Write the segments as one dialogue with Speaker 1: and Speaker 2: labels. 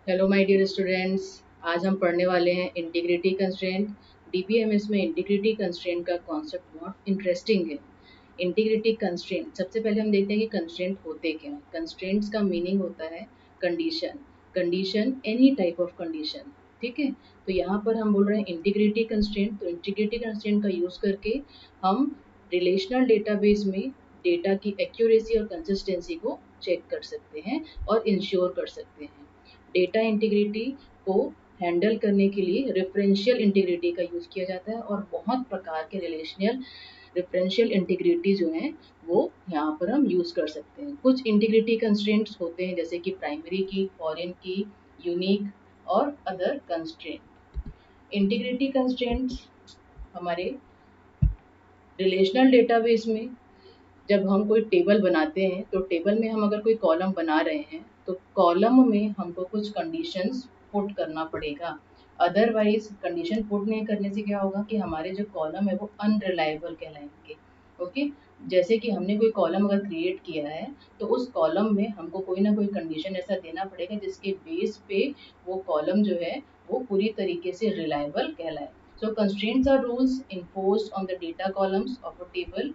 Speaker 1: Hello my dear students. आज हम पढ़ने वाले हैं इंटीग्रिटी कंस्ट्रेंट। डीबीएमएस में इंटीग्रिटी कंस्ट्रेंट का कॉन्सेप्ट बहुत इंटरेस्टिंग है। इंटीग्रिटी कंस्ट्रेंट, सबसे पहले हम देखते हैं कि कंस्ट्रेंट होते क्या हैं। कंस्ट्रेंट्स का मीनिंग होता है condition. Condition, any type of condition. ठीक है, तो यहाँ पर हम बोल रहे हैं इंटीग्रिटी कंस्ट्रेंट। तो इंटीग्रिटी कंस्ट्रेंट का यूज करके हम रिलेशनल डेटाबेस में डेटा की एक्यूरेसी और कंसिस्टेंसी को चेक कर सकते हैं और इंश्योर कर सकते हैं। डेटा इंटीग्रिटी को हैंडल करने के लिए रेफरेंशियल इंटीग्रिटी का यूज किया जाता है और बहुत प्रकार के रिलेशनल रेफरेंशियल इंटीग्रिटी जो हैं वो यहाँ पर हम यूज कर सकते हैं। कुछ इंटीग्रिटी कंस्ट्रेंट्स होते हैं जैसे कि प्राइमरी की, फॉरेन की, यूनिक और अदर कंस्ट्रेंट। इंटीग्रिटी कंस्ट्रेंट्स हमारे रिलेशनल डेटाबेस में जब हम कोई टेबल बनाते हैं तो टेबल में हम अगर कोई कॉलम बना रहे हैं तो कॉलम में हमको कुछ कंडीशंस पुट करना पड़ेगा। अदरवाइज कंडीशन पुट नहीं करने से क्या होगा कि हमारे जो कॉलम है वो अनरिलायबल कहलाएंगे। ओके, जैसे कि हमने कोई कॉलम अगर क्रिएट किया है तो उस कॉलम में हमको कोई ना कोई कंडीशन ऐसा देना पड़ेगा जिसके बेस पे वो कॉलम जो है वो पूरी तरीके से रिलायबल कहलाए। So constraints are rules enforced on the data columns of a table.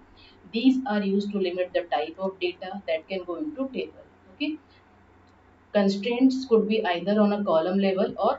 Speaker 1: These are used to limit the type of data that can go into table. Okay, constraints could be either on a column level or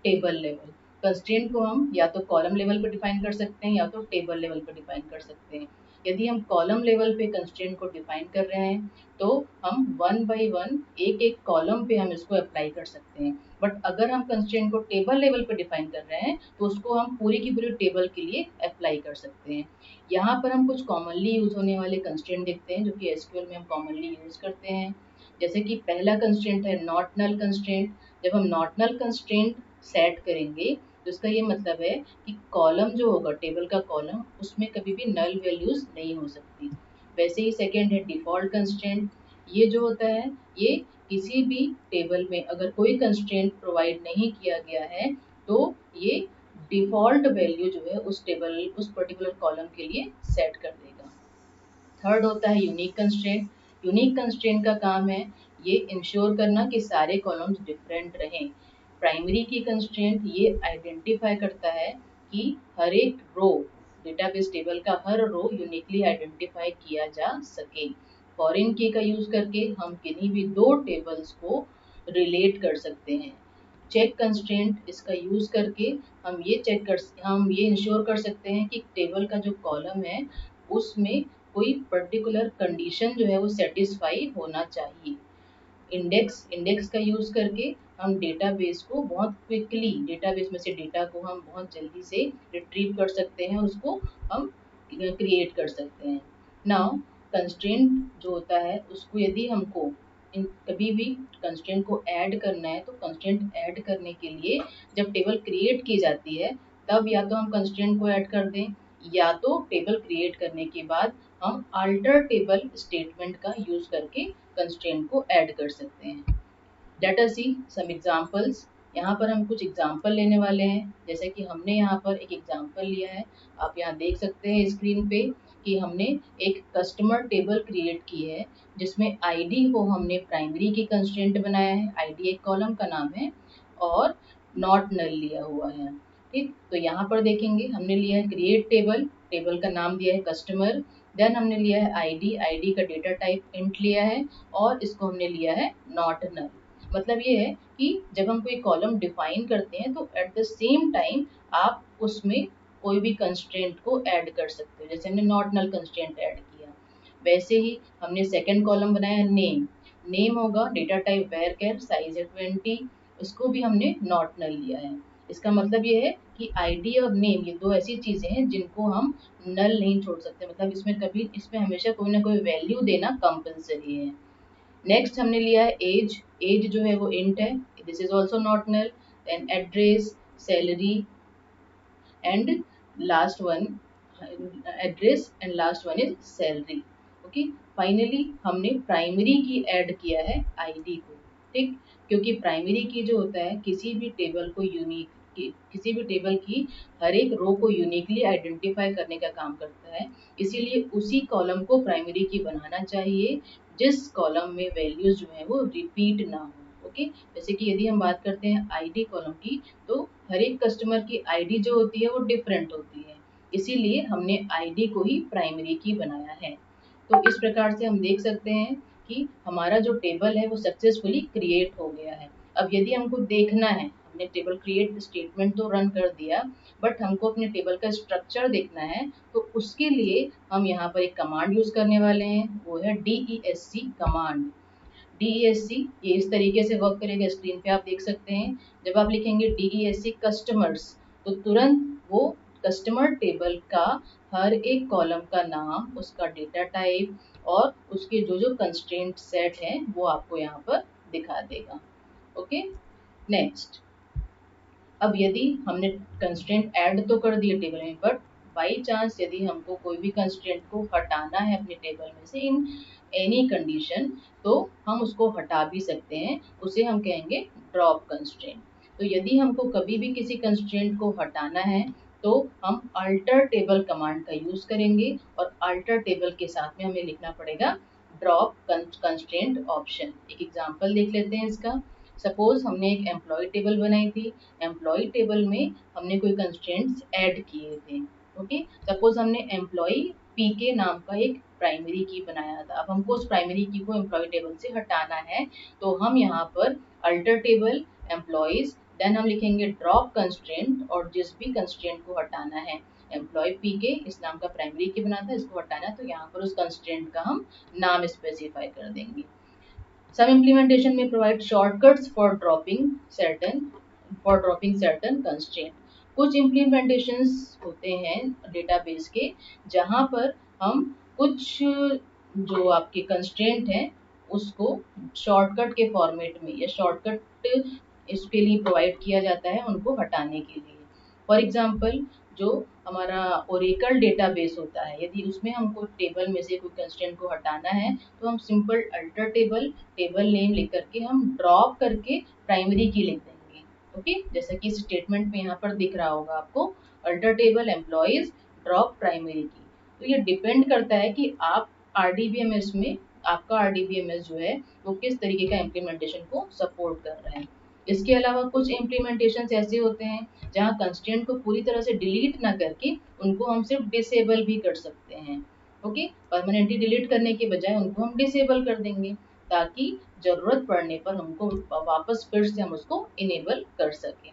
Speaker 1: table level. Constraint को हम या तो column level पर define कर सकते हैं या तो टेबल लेवल पर डिफाइन कर सकते हैं। यदि हम कॉलम लेवल पे कंस्ट्रेंट को डिफाइन कर रहे हैं तो हम वन बाय वन एक एक कॉलम पे हम इसको अप्लाई कर सकते हैं। बट अगर हम कंस्ट्रेंट को टेबल लेवल पे डिफाइन कर रहे हैं तो उसको हम पूरी की पूरी टेबल के लिए अप्लाई कर सकते हैं। यहाँ पर हम कुछ कॉमनली यूज होने वाले कंस्ट्रेंट देखते हैं जो कि एसक्यूएल में हम कॉमनली यूज करते हैं। जैसे कि पहला कंस्ट्रेंट है नॉट नल कंस्ट्रेंट। जब हम नॉट नल कंस्ट्रेंट सेट करेंगे तो इसका ये मतलब है कि कॉलम जो होगा टेबल का कॉलम उसमें कभी भी नल वैल्यूज नहीं हो सकती। वैसे ही सेकेंड है डिफॉल्ट कंस्ट्रेंट। ये जो होता है ये किसी भी टेबल में अगर कोई कंस्ट्रेंट प्रोवाइड नहीं किया गया है तो ये डिफॉल्ट वैल्यू जो है उस टेबल उस पर्टिकुलर कॉलम के लिए सेट कर देगा। थर्ड होता है यूनिक कंस्ट्रेंट। यूनिक कंस्ट्रेंट का काम है ये इंश्योर करना कि सारे कॉलम्स डिफरेंट रहें। प्राइमरी की कंस्ट्रेंट ये आइडेंटिफाई करता है कि हर एक रो डेटाबेस टेबल का हर रो यूनिकली आइडेंटिफाई किया जा सके। फॉरेन की का यूज करके हम किन्हीं भी दो टेबल्स को रिलेट कर सकते हैं। चेक कंस्ट्रेंट इसका यूज करके हम ये इंश्योर कर सकते हैं कि टेबल का जो कॉलम है उसमें कोई पर्टिकुलर कंडीशन जो है वो सेटिस्फाई होना चाहिए। इंडेक्स का यूज करके हम डेटाबेस को बहुत क्विकली डेटाबेस में से डेटा को हम बहुत जल्दी से रिट्रीव कर सकते हैं, उसको हम क्रिएट कर सकते हैं। नाउ कंस्ट्रेंट जो होता है उसको यदि हमको कभी भी कंस्ट्रेंट को ऐड करना है तो कंस्ट्रेंट ऐड करने के लिए जब टेबल क्रिएट की जाती है तब या तो हम कंस्ट्रेंट को ऐड कर दें या तो टेबल क्रिएट करने के बाद हम अल्टर टेबल स्टेटमेंट का यूज करके कंस्ट्रेंट को ऐड कर सकते हैं। लेट अस सी सम एग्जांपल्स। यहाँ पर हम कुछ एग्जांपल लेने वाले हैं। जैसे कि हमने यहाँ पर एक एग्जांपल लिया है, आप यहाँ देख सकते हैं स्क्रीन पे कि हमने एक कस्टमर टेबल क्रिएट की है जिसमें आईडी को हमने प्राइमरी की कंस्ट्रेंट बनाया है। आईडी एक कॉलम का नाम है और नॉट नल लिया हुआ है। ठीक, तो यहाँ पर देखेंगे हमने लिया है क्रिएट टेबल, टेबल का नाम दिया है कस्टमर, देन हमने लिया है आईडी, आईडी का डेटा टाइप इंट लिया है और इसको हमने लिया है नॉट नल। मतलब ये है कि जब हम कोई कॉलम डिफाइन करते हैं तो एट द सेम टाइम आप उसमें कोई भी कंस्ट्रेंट को ऐड कर सकते हो। जैसे हमने नॉट नल कंस्ट्रेंट ऐड किया, वैसे ही हमने सेकंड कॉलम बनाया नेम। नेम होगा डेटा टाइप वेरचर, साइज है 20, उसको भी हमने नॉट नल लिया है। इसका मतलब ये है कि आईडी और नेम ये दो ऐसी चीजें हैं जिनको हम नल नहीं छोड़ सकते। मतलब इसमें हमेशा कोई ना कोई वैल्यू देना कंपलसरी है। नेक्स्ट हमने लिया है एज। एज जो है वो इंट है, this is also not null. Then address, salary and last one address and last one is salary. Okay, finally हमने प्राइमरी की ऐड किया है आईडी को। ठीक, क्योंकि प्राइमरी की जो होता है किसी भी टेबल को किसी भी टेबल की हर एक रो को यूनिकली आइडेंटिफाई करने का काम करता है। इसीलिए उसी कॉलम को प्राइमरी की बनाना चाहिए जिस कॉलम में वैल्यूज जो है वो रिपीट ना हो। ओके, जैसे कि यदि हम बात करते हैं आईडी कॉलम की, तो हर एक कस्टमर की आईडी जो होती है वो डिफरेंट होती है, इसीलिए हमने आईडी को ही प्राइमरी की बनाया है। तो इस प्रकार से हम देख सकते हैं कि हमारा जो टेबल है वो सक्सेसफुली क्रिएट हो गया है। अब यदि हमको देखना है, हमने टेबल क्रिएट स्टेटमेंट तो रन कर दिया, बट हमको अपने टेबल का स्ट्रक्चर देखना है, तो उसके लिए हम यहाँ पर एक कमांड यूज करने वाले हैं, वो है DESC कमांड। DESC ये इस तरीके से वर्क करेगा, स्क्रीन पे आप देख सकते हैं। जब आप लिखेंगे DESC कस्टमर्स, तो तुरंत वो कस्टमर टेबल का हर एक कॉलम का नाम, उसका डेटा टाइप और उसके जो जो कंस्ट्रेंट सेट हैं वो आपको यहाँ पर दिखा देगा। ओके, नेक्स्ट, अब यदि हमने कंस्ट्रेंट ऐड तो कर दिए टेबल में, बट बाई चांस यदि हमको कोई भी कंस्ट्रेंट को हटाना है अपने टेबल में से इन एनी कंडीशन, तो हम उसको हटा भी सकते हैं, उसे हम कहेंगे ड्रॉप कंस्ट्रेंट। तो यदि हमको कभी भी किसी कंस्ट्रेंट को हटाना है, तो हम अल्टर टेबल कमांड का यूज करेंगे, और अल्टर टेबल के साथ में हमें लिखना पड़ेगा ड्रॉप कंस्ट्रेंट ऑप्शन। एक एग्जांपल देख लेते हैं इसका। सपोज हमने एक एम्प्लॉय टेबल बनाई थी, एम्प्लॉय टेबल में हमने कोई कंस्ट्रेंट्स ऐड किए थे। ओके, सपोज हमने एम्प्लॉय पीके नाम का एक प्राइमरी की बनाया था, अब हमको उस प्राइमरी की को एम्प्लॉय टेबल से हटाना है, तो हम यहाँ पर अल्टर टेबल एम्प्लॉयज, देन हम लिखेंगे ड्रॉप कंस्ट्रेंट, और जिस भी कंस्ट्रेंट को हटाना है, एम्प्लॉय पीके इस नाम का प्राइमरी की बना था, इसको हटाना है, तो यहाँ पर उस कंस्ट्रेंट का हम नाम स्पेसिफाई कर देंगे। Some implementation may provide shortcuts for dropping certain constraint. कुछ implementations होते हैं डेटाबेस के, जहाँ पर हम कुछ जो आपके कंस्ट्रेंट हैं उसको शॉर्टकट के फॉर्मेट में या शॉर्टकट इसके लिए प्रोवाइड किया जाता है उनको हटाने के लिए। फॉर एग्जाम्पल, जो हमारा ओरेकल डेटाबेस होता है, यदि उसमें हमको टेबल में से कोई कंस्ट्रेंट को हटाना है, तो हम simple alter table table name लिख करके हम ड्रॉप करके प्राइमरी की लिख देंगे। ओके, जैसा कि स्टेटमेंट में यहाँ पर दिख रहा होगा आपको, alter table employees drop primary की। तो ये डिपेंड करता है कि आप RDBMS में, आपका RDBMS जो है वो किस तरीके का इम्प्लीमेंटेशन को सपोर्ट कर रहा है। इसके अलावा कुछ इम्प्लीमेंटेशन ऐसे होते हैं जहाँ कंस्ट्रेंट को पूरी तरह से डिलीट ना करके उनको हम सिर्फ डिसेबल भी कर सकते हैं। ओके, परमानेंटली डिलीट करने के बजाय उनको हम डिसेबल कर देंगे, ताकि जरूरत पड़ने पर हमको वापस फिर से हम उसको इनेबल कर सकें।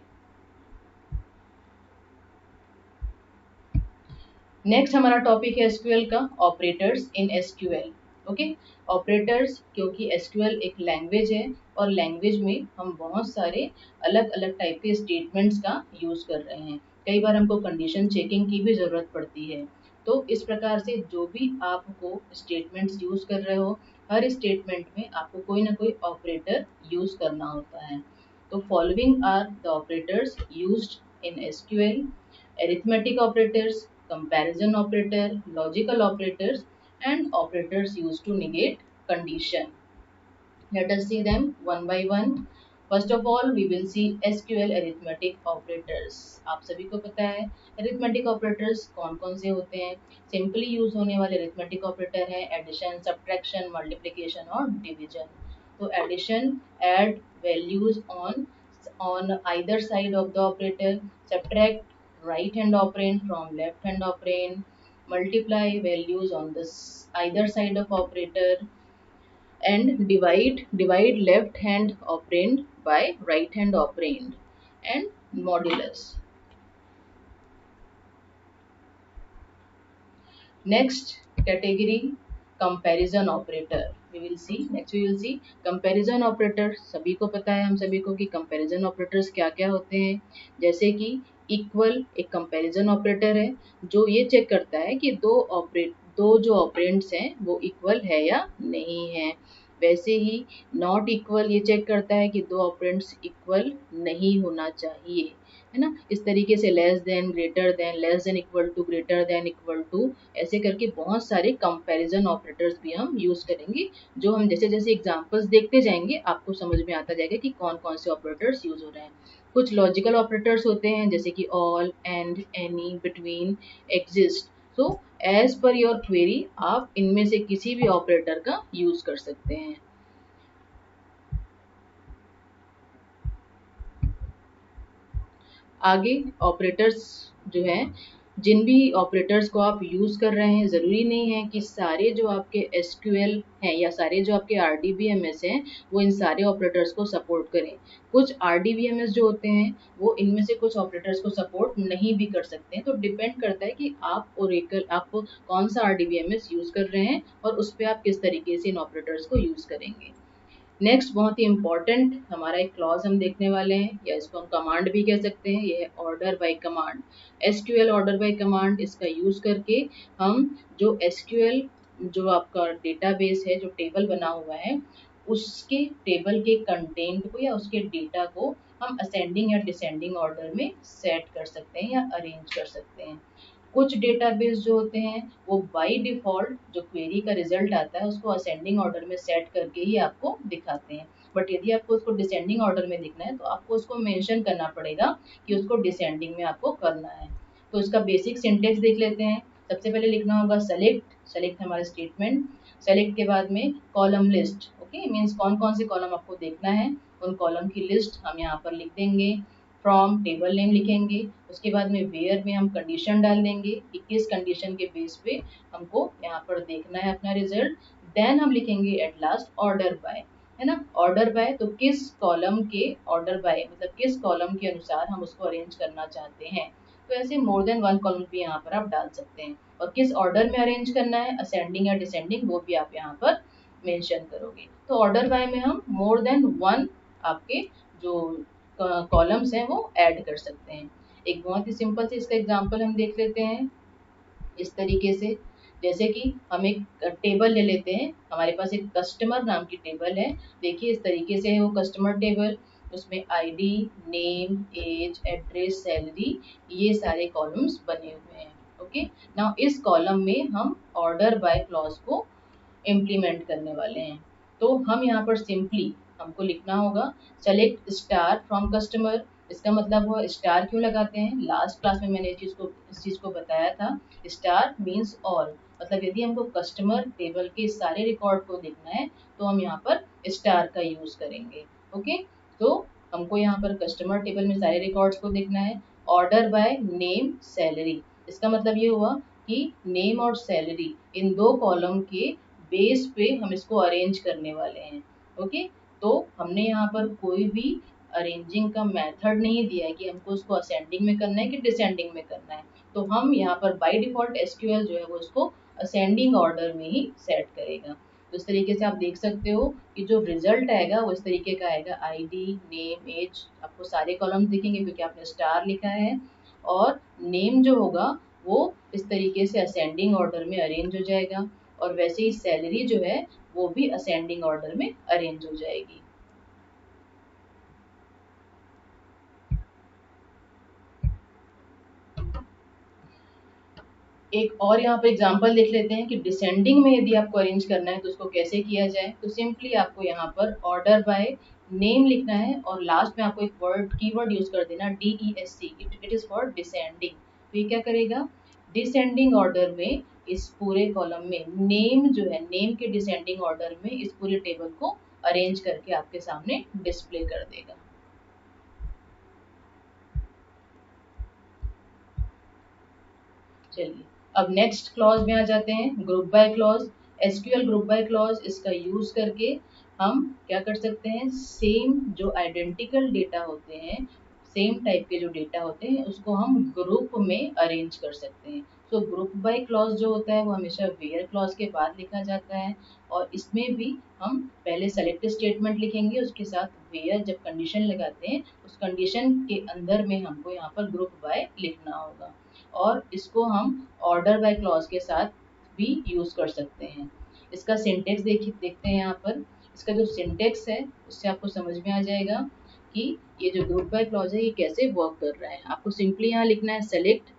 Speaker 1: नेक्स्ट हमारा टॉपिक है एसक्यूएल का, operators in SQL. Okay, operators, क्योंकि एसक्यूएल एक लैंग्वेज है, और लैंग्वेज में हम बहुत सारे अलग अलग टाइप के स्टेटमेंट्स का यूज कर रहे हैं, कई बार हमको कंडीशन चेकिंग की भी जरूरत पड़ती है। तो इस प्रकार से जो भी आपको स्टेटमेंट्स यूज कर रहे हो, हर स्टेटमेंट में आपको कोई ना कोई ऑपरेटर यूज करना होता है। तो following are the operators used in SQL: arithmetic operators, comparison operator, logical operators, and operators used to negate condition. Let us see them one by one. First of all, we will see SQL arithmetic operators. आप सभी को पता है arithmetic operators कौन कौन से होते हैं। Simply use होने वाले arithmetic operator है addition, subtraction, multiplication और division. तो addition, add values on either side of the operator, subtract right hand operand from left hand operand, multiply values on this either side of operator, and divide left hand operand by right hand operand, and modulus. Next category, comparison operator. We will see comparison operator. सभी को पता है, हम सभी को कि comparison operators क्या क्या होते हैं। जैसे कि equal एक comparison operator है, जो ये चेक करता है कि दो जो ऑपरेंड्स हैं वो इक्वल है या नहीं है। वैसे ही नॉट इक्वल ये चेक करता है कि दो ऑपरेंड्स इक्वल नहीं होना चाहिए, है ना। इस तरीके से less than, greater than, less than equal to, greater than equal to, ऐसे करके बहुत सारे कंपैरिजन ऑपरेटर्स भी हम यूज करेंगे, जो हम जैसे जैसे एग्जांपल्स देखते जाएंगे आपको समझ में आता जाएगा कि कौन कौन से ऑपरेटर्स यूज हो रहे हैं। कुछ लॉजिकल ऑपरेटर्स होते हैं जैसे कि all, and, any, between, exist. So as per your query आप इनमें से किसी भी ऑपरेटर का यूज कर सकते हैं। आगे ऑपरेटर्स जो हैं, जिन भी ऑपरेटर्स को आप यूज़ कर रहे हैं, ज़रूरी नहीं है कि सारे जो आपके एसक्यूएल हैं या सारे जो आपके आरडीबीएमएस हैं वो इन सारे ऑपरेटर्स को सपोर्ट करें। कुछ आरडीबीएमएस जो होते हैं वो इनमें से कुछ ऑपरेटर्स को सपोर्ट नहीं भी कर सकते हैं। तो डिपेंड करता है कि आप ओरेकल आप कौन सा आरडीबीएमएस यूज़ कर रहे हैं और उस पर आप किस तरीके से इन ऑपरेटर्स को यूज़ करेंगे। नेक्स्ट बहुत ही इम्पॉर्टेंट हमारा एक क्लॉज हम देखने वाले हैं, या इसको हम कमांड भी कह सकते हैं, ये है order by command. SQL order by command, इसका यूज़ करके हम जो एसक्यूएल जो आपका डेटाबेस है, जो टेबल बना हुआ है, उसके टेबल के कंटेंट को या उसके डेटा को हम असेंडिंग या डिसेंडिंग ऑर्डर में सेट कर सकते हैं या अरेंज कर सकते हैं। कुछ डेटाबेस जो होते हैं वो बाय डिफ़ॉल्ट जो क्वेरी का रिजल्ट आता है उसको असेंडिंग ऑर्डर में सेट करके ही आपको दिखाते हैं। बट यदि आपको उसको डिसेंडिंग ऑर्डर में दिखना है तो आपको उसको मेंशन करना पड़ेगा कि उसको डिसेंडिंग में आपको करना है। तो इसका बेसिक सिंटेक्स देख लेते हैं। सबसे पहले लिखना होगा सेलेक्ट, सेलेक्ट हमारा स्टेटमेंट। सेलेक्ट के बाद में कॉलम लिस्ट, ओके, मीन्स कौन कौन से कॉलम आपको देखना है, उन कॉलम की लिस्ट हम यहाँ पर लिख देंगे। फ्रॉम टेबल नेम लिखेंगे, उसके बाद में वेयर में हम कंडीशन डाल देंगे कि किस कंडीशन के बेस पे हमको यहाँ पर देखना है अपना रिजल्ट। देन हम लिखेंगे एट लास्ट ऑर्डर बाय, है ना। ऑर्डर बाय तो किस कॉलम के ऑर्डर बाय मतलब किस कॉलम के अनुसार हम उसको अरेंज करना चाहते हैं। तो ऐसे मोर देन वन कॉलम भी यहाँ पर आप डाल सकते हैं, और किस ऑर्डर में अरेंज करना है, असेंडिंग या डिसेंडिंग, वो भी आप यहाँ पर मेंशन करोगे। तो ऑर्डर बाय में हम मोर देन वन आपके जो कॉलम्स हैं वो ऐड कर सकते हैं। एक बहुत ही सिंपल से इसका एग्जांपल हम देख लेते हैं इस तरीके से। जैसे कि हम एक टेबल ले लेते हैं, हमारे पास एक कस्टमर नाम की टेबल है। देखिए इस तरीके से है वो कस्टमर टेबल, उसमें ID, name, age, address, salary, ये सारे कॉलम्स बने हुए हैं। ओके, नाउ इस कॉलम में हम ऑर्डर बाय क्लॉज को इम्प्लीमेंट करने वाले हैं। तो हम यहाँ पर सिंपली हमको लिखना होगा सेलेक्ट स्टार फ्रॉम कस्टमर। इसका मतलब वो स्टार क्यों लगाते हैं, लास्ट क्लास में मैंने इस चीज़ को बताया था। स्टार मीन्स ऑल, मतलब यदि हमको कस्टमर टेबल के सारे रिकॉर्ड को देखना है तो हम यहाँ पर स्टार का यूज़ करेंगे। ओके, तो हमको यहाँ पर कस्टमर टेबल में सारे रिकॉर्ड्स को देखना है। ऑर्डर बाय नेम सैलरी, इसका मतलब ये हुआ कि नेम और सैलरी इन दो कॉलम के बेस पे हम इसको अरेंज करने वाले हैं। ओके, तो हमने यहाँ पर कोई भी अरेंजिंग का मेथड नहीं दिया है कि हमको उसको असेंडिंग में करना है कि डिसेंडिंग में करना है। तो हम यहाँ पर बाय डिफॉल्ट एसक्यूएल जो है वो इसको असेंडिंग ऑर्डर में ही सेट करेगा। तो इस तरीके से आप देख सकते हो कि जो रिजल्ट आएगा वो इस तरीके का आएगा। आईडी, नेम, एज, आपको सारे कॉलम दिखेंगे क्योंकि आपने स्टार लिखा है। और नेम जो होगा वो इस तरीके से असेंडिंग ऑर्डर में अरेंज हो जाएगा, और वैसे ही सैलरी जो है वो भी असेंडिंग ऑर्डर में अरेंज हो जाएगी। एक और यहाँ पर एग्जांपल देख लेते हैं कि डिसेंडिंग में यदि आपको अरेंज करना है तो उसको कैसे किया जाए। तो सिंपली आपको यहाँ पर ऑर्डर बाय नेम लिखना है और लास्ट में आपको एक वर्ड कीवर्ड यूज कर देना DESC, it is for descending. तो ये क्या करेगा, डिसेंडिंग ऑर्डर में इस पूरे कॉलम में नेम जो है, नेम के डिसेंडिंग ऑर्डर में इस पूरे टेबल को अरेंज करके आपके सामने डिस्प्ले कर देगा। चलिए अब नेक्स्ट क्लॉज में आ जाते हैं, group by clause. SQL group by clause, इसका यूज करके हम क्या कर सकते हैं, सेम जो आइडेंटिकल डेटा होते हैं, सेम टाइप के जो डेटा होते हैं उसको हम ग्रुप में अरेंज कर सकते हैं। तो ग्रुप बाय क्लॉज जो होता है वो हमेशा वेयर क्लॉज के बाद लिखा जाता है, और इसमें भी हम पहले सेलेक्ट स्टेटमेंट लिखेंगे, उसके साथ वेयर जब कंडीशन लगाते हैं उस कंडीशन के अंदर में हमको यहाँ पर ग्रुप बाय लिखना होगा, और इसको हम ऑर्डर बाय क्लॉज के साथ भी यूज कर सकते हैं। इसका सिंटेक्स देखते हैं यहाँ पर। इसका जो सिंटेक्स है उससे आपको समझ में आ जाएगा कि ये जो ग्रुप बाय क्लॉज है ये कैसे वर्क कर रहा है। आपको सिंपली यहाँ लिखना है सेलेक्ट,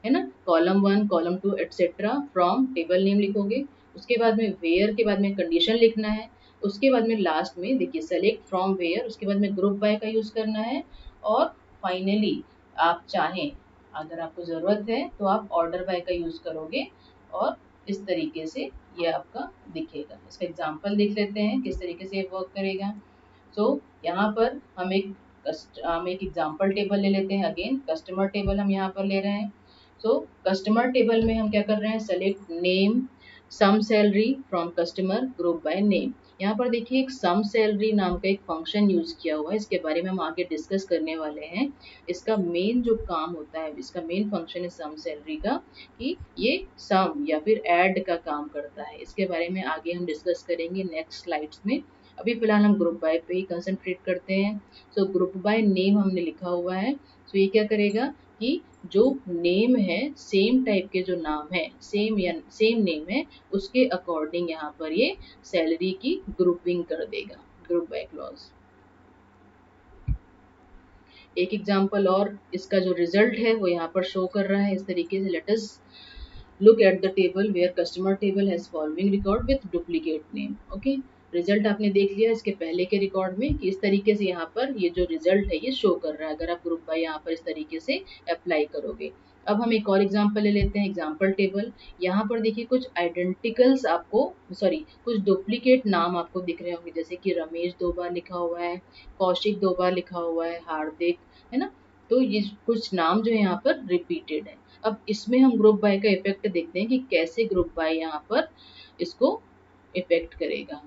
Speaker 1: है ना, column 1, column 2 etcetera from table name लिखोगे, उसके बाद में वेयर के बाद में कंडीशन लिखना है, उसके बाद में लास्ट में देखिए सेलेक्ट फ्रॉम वेयर, उसके बाद में ग्रुप बाय का यूज करना है, और फाइनली आप चाहें अगर आपको ज़रूरत है तो आप ऑर्डर बाय का यूज़ करोगे, और इस तरीके से ये आपका दिखेगा। इसका एग्जांपल देख लेते हैं किस तरीके से ये वर्क करेगा। तो यहाँ पर हम एक हम एक एग्जांपल टेबल ले लेते हैं। अगेन कस्टमर टेबल हम यहाँ पर ले रहे हैं। सो कस्टमर टेबल में हम क्या कर रहे हैं, select name sum salary from customer group by name. यहाँ पर देखिए एक सम सैलरी नाम का एक फंक्शन यूज किया हुआ है, इसके बारे में हम आगे डिस्कस करने वाले हैं। इसका मेन जो काम होता है, इसका मेन फंक्शन है सम सैलरी का, कि ये सम या फिर ऐड का काम करता है। इसके बारे में आगे हम डिस्कस करेंगे नेक्स्ट स्लाइड्स में। अभी फिलहाल हम ग्रुप बाय पे ही कंसंट्रेट करते हैं। सो ग्रुप बाय नेम हमने लिखा हुआ है। सो ये क्या करेगा कि जो नेम है, सेम टाइप के जो नाम है, सेम या सेम नेम है, उसके अकॉर्डिंग यहाँ पर ये सैलरी की ग्रुपिंग कर देगा, ग्रुप बाय क्लॉज। एक एग्जांपल और इसका जो रिजल्ट है वो यहाँ पर शो कर रहा है इस तरीके से। Let us look at the table where customer table has following record with duplicate name। Okay, result आपने देख लिया इसके पहले के रिकॉर्ड में कि इस तरीके से यहाँ पर ये जो रिजल्ट है ये शो कर रहा है अगर आप ग्रुप बाय यहाँ पर इस तरीके से अप्लाई करोगे। अब हम एक और एग्जांपल ले लेते हैं, एग्जांपल टेबल। यहाँ पर देखिए कुछ आइडेंटिकल्स आपको, सॉरी कुछ डुप्लीकेट नाम आपको दिख रहे होंगे, जैसे कि रमेश 2 बार लिखा हुआ है, कौशिक 2 बार लिखा हुआ है, हार्दिक, है ना। तो ये कुछ नाम जो है यहाँ पर रिपीटेड है। अब इसमें हम ग्रुप बाय का इफेक्ट देखते हैं कि कैसे ग्रुप बाय यहाँ पर इसको इफेक्ट करेगा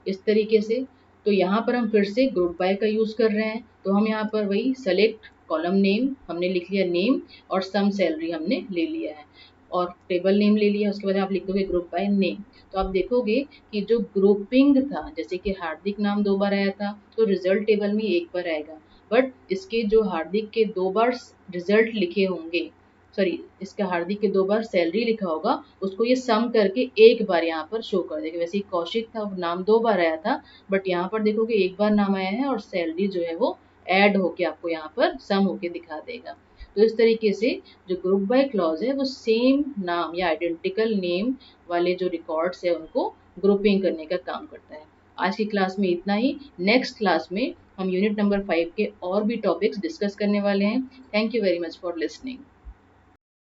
Speaker 1: इस तरीके से। तो यहाँ पर हम फिर से ग्रुप बाय का यूज कर रहे हैं। तो हम यहाँ पर वही सेलेक्ट कॉलम नेम हमने लिख लिया नेम, और सम सैलरी हमने ले लिया है, और टेबल नेम ले लिया। उसके बाद आप लिख दोगे ग्रुप बाय नेम। तो आप देखोगे कि जो ग्रुपिंग था, जैसे कि हार्दिक नाम 2 बार आया था तो रिजल्ट टेबल में 1 बार आएगा, बट इसके जो हार्दिक के 2 बार रिजल्ट लिखे होंगे, सॉरी इसका हार्दिक के 2 बार सैलरी लिखा होगा, उसको ये सम करके 1 बार यहाँ पर शो कर देगा। वैसे ही कौशिक था, नाम 2 बार आया था, बट यहाँ पर देखोगे 1 बार नाम आया है और सैलरी जो है वो ऐड होके आपको यहाँ पर सम होके दिखा देगा। तो इस तरीके से जो ग्रुप बाय क्लॉज है वो सेम नाम या आइडेंटिकल नेम वाले जो रिकॉर्ड्स है उनको ग्रुपिंग करने का काम करता है। आज की क्लास में इतना ही। नेक्स्ट क्लास में हम यूनिट नंबर 5 के और भी टॉपिक्स डिस्कस करने वाले हैं। Thank you very much for listening.